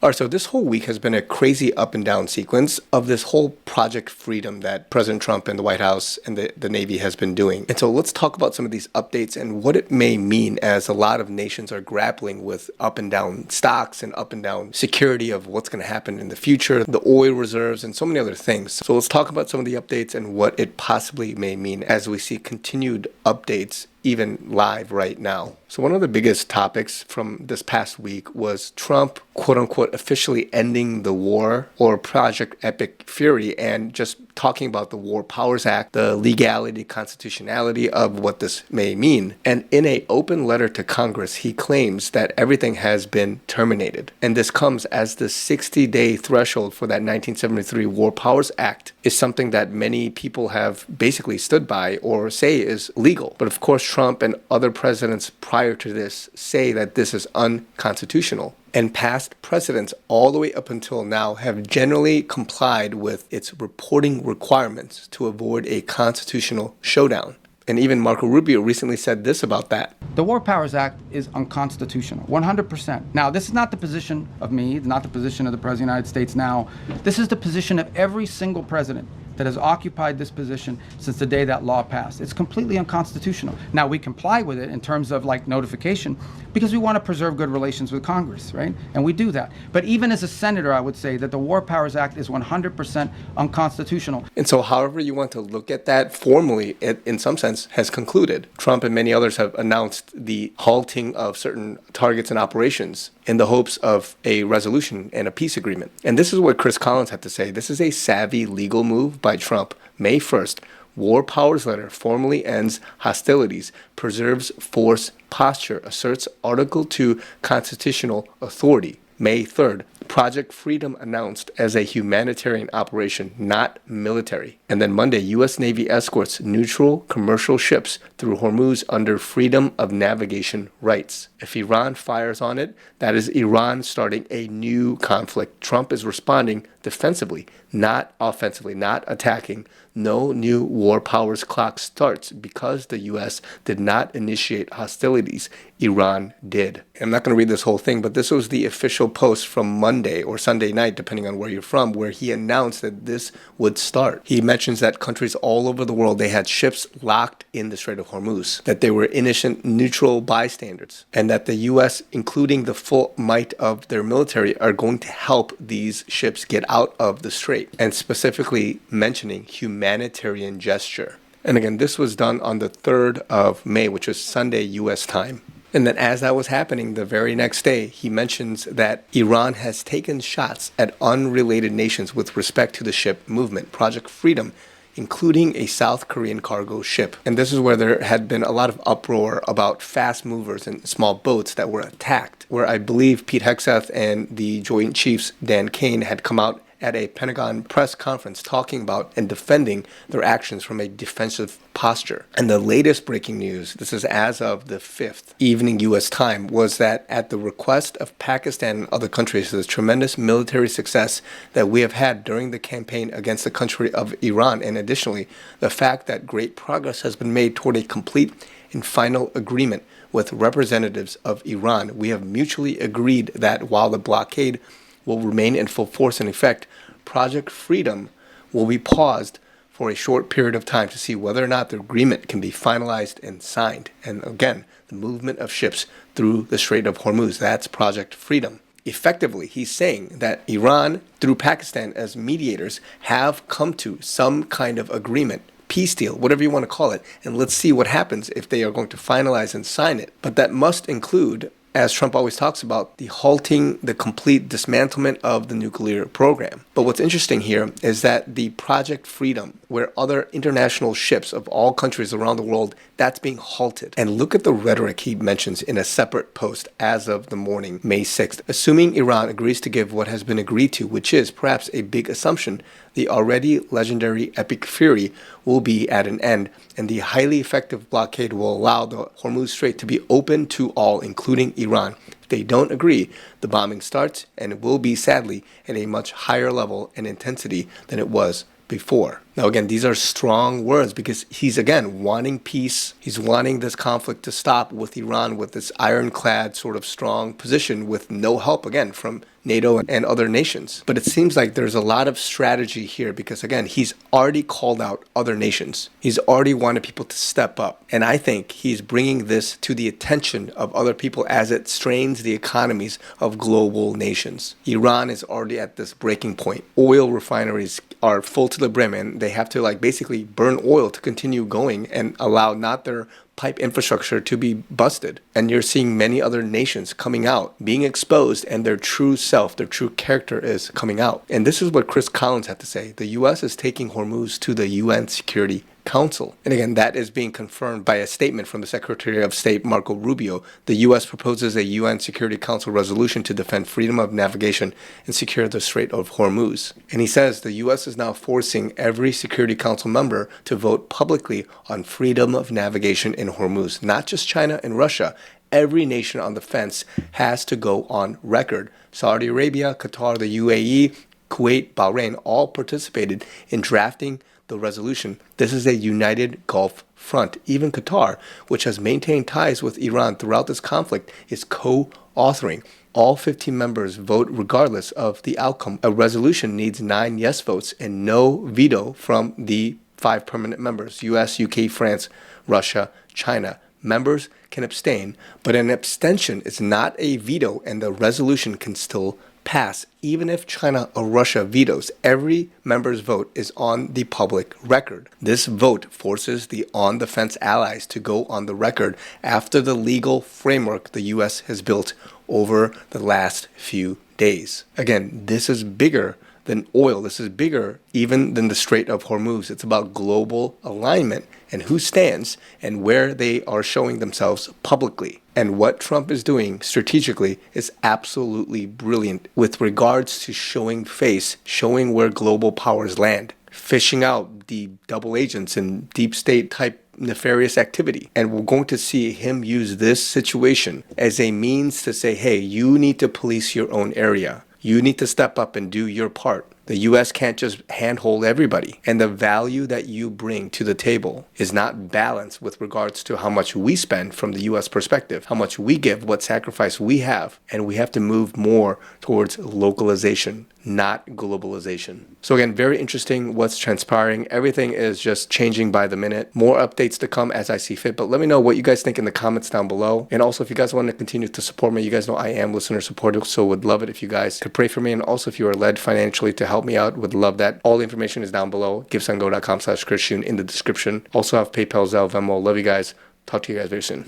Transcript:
All right, so this whole week has been a crazy up and down sequence of this whole Project Freedom that President Trump and the White House and the Navy has been doing. And so let's talk about some of these updates and what it may mean as a lot of nations are grappling with up and down stocks and up and down security of what's going to happen in the future, the oil reserves, and so many other things. So let's talk about some of the updates and what it possibly may mean as we see continued updates even live right now. So one of the biggest topics from this past week was Trump, quote unquote, officially ending the war or Project Epic Fury and just talking about the War Powers Act, the legality, constitutionality of what this may mean. And in an open letter to Congress, he claims that everything has been terminated. And this comes as the 60-day threshold for that 1973 War Powers Act is something that many people have basically stood by or say is legal. But of course, Trump and other presidents prior to this say that this is unconstitutional. And past presidents all the way up until now have generally complied with its reporting requirements to avoid a constitutional showdown. And even Marco Rubio recently said this about that. The War Powers Act is unconstitutional, 100%. Now, this is not the position of me, not the position of the President of the United States now. This is the position of every single president that has occupied this position since the day that law passed. It's completely unconstitutional. Now, we comply with it in terms of like notification because we want to preserve good relations with Congress, right? And we do that. But even as a senator, I would say that the War Powers Act is 100% unconstitutional. And so however you want to look at that, formally, it in some sense has concluded. Trump and many others have announced the halting of certain targets and operations in the hopes of a resolution and a peace agreement. And this is what Chris Collins had to say. This is a savvy legal move by Trump. May 1st, War Powers Letter formally ends hostilities, preserves force posture, asserts Article 2 constitutional authority. May 3rd, Project Freedom announced as a humanitarian operation, not military. And then Monday, U.S. Navy escorts neutral commercial ships through Hormuz under freedom of navigation rights. If Iran fires on it, that is Iran starting a new conflict. Trump is responding defensively, not offensively, not attacking. No new war powers clock starts because the U.S. did not initiate hostilities. Iran did. I'm not going to read this whole thing, but this was the official post from Monday or Sunday night, depending on where you're from, where he announced that this would start. He mentions that countries all over the world, they had ships locked in the Strait of Hormuz, that they were innocent, neutral bystanders, and that the U.S., including the full might of their military, are going to help these ships get out of the strait, and specifically mentioning humanitarian gesture. And again, this was done on the 3rd of May, which was Sunday U.S. time. And then as that was happening, the very next day, he mentions that Iran has taken shots at unrelated nations with respect to the ship movement, Project Freedom, including a South Korean cargo ship. And this is where there had been a lot of uproar about fast movers and small boats that were attacked, where I believe Pete Hegseth and the Joint Chiefs Dan Kane had come out at a Pentagon press conference talking about and defending their actions from a defensive posture. And the latest breaking news, this is as of the 5th evening U.S. time, was that at the request of Pakistan and other countries, the tremendous military success that we have had during the campaign against the country of Iran, and additionally, the fact that great progress has been made toward a complete and final agreement with representatives of Iran, we have mutually agreed that while the blockade will remain in full force and effect, Project Freedom will be paused for a short period of time to see whether or not the agreement can be finalized and signed. And again, the movement of ships through the Strait of Hormuz, that's Project Freedom. Effectively, he's saying that Iran, through Pakistan as mediators, have come to some kind of agreement, peace deal, whatever you want to call it, and let's see what happens if they are going to finalize and sign it. But that must include, as Trump always talks about, the halting, the complete dismantlement of the nuclear program. But what's interesting here is that the Project Freedom, where other international ships of all countries around the world, that's being halted. And look at the rhetoric he mentions in a separate post as of the morning, May 6th. Assuming Iran agrees to give what has been agreed to, which is perhaps a big assumption, the already legendary Epic Fury will be at an end, and the highly effective blockade will allow the Hormuz Strait to be open to all, including Iran. If they don't agree, the bombing starts, and it will be, sadly, at a much higher level and intensity than it was before. Now, again, these are strong words because he's, again, wanting peace. He's wanting this conflict to stop with Iran, with this ironclad sort of strong position with no help, again, from NATO and other nations. But it seems like there's a lot of strategy here because, again, he's already called out other nations. He's already wanted people to step up. And I think he's bringing this to the attention of other people as it strains the economies of global nations. Iran is already at this breaking point. Oil refineries are full to the brim and they have to basically burn oil to continue going and allow not their pipe infrastructure to be busted. And you're seeing many other nations coming out, being exposed, and their true self, their true character is coming out. And this is what Chris Collins had to say. The U.S. is taking Hormuz to the UN Security Council. And again, that is being confirmed by a statement from the Secretary of State, Marco Rubio. The U.S. proposes a UN Security Council resolution to defend freedom of navigation and secure the Strait of Hormuz. And he says the U.S. is now forcing every Security Council member to vote publicly on freedom of navigation in Hormuz. Not just China and Russia. Every nation on the fence has to go on record. Saudi Arabia, Qatar, the UAE, Kuwait, Bahrain all participated in drafting the resolution. This is a united Gulf front. Even Qatar, which has maintained ties with Iran throughout this conflict, is co-authoring. All 15 members vote regardless of the outcome. A resolution needs 9 yes votes and no veto from the 5 permanent members: US, UK, France, Russia, China. Members can abstain, but an abstention is not a veto and the resolution can still pass. Even if China or Russia vetoes, every member's vote is on the public record. This vote forces the on-the-fence allies to go on the record after the legal framework the U.S. has built over the last few days. Again, this is bigger than oil. This is bigger even than the Strait of Hormuz. It's about global alignment and who stands and where they are showing themselves publicly. And what Trump is doing strategically is absolutely brilliant with regards to showing face, showing where global powers land, fishing out the double agents and deep state type nefarious activity. And we're going to see him use this situation as a means to say, hey, you need to police your own area. You need to step up and do your part. The U.S. can't just handhold everybody. And the value that you bring to the table is not balanced with regards to how much we spend from the U.S. perspective, how much we give, what sacrifice we have. And we have to move more towards localization, not globalization. So again, very interesting what's transpiring. Everything is just changing by the minute. More updates to come as I see fit. But let me know what you guys think in the comments down below. And also, if you guys want to continue to support me, you guys know I am listener supported, so would love it if you guys could pray for me. And also, if you are led financially to help me out, would love that. All the information is down below. GiveSendGo.com/chrisyoonyt in the description. Also have PayPal, Zelle, Venmo. Love you guys. Talk to you guys very soon.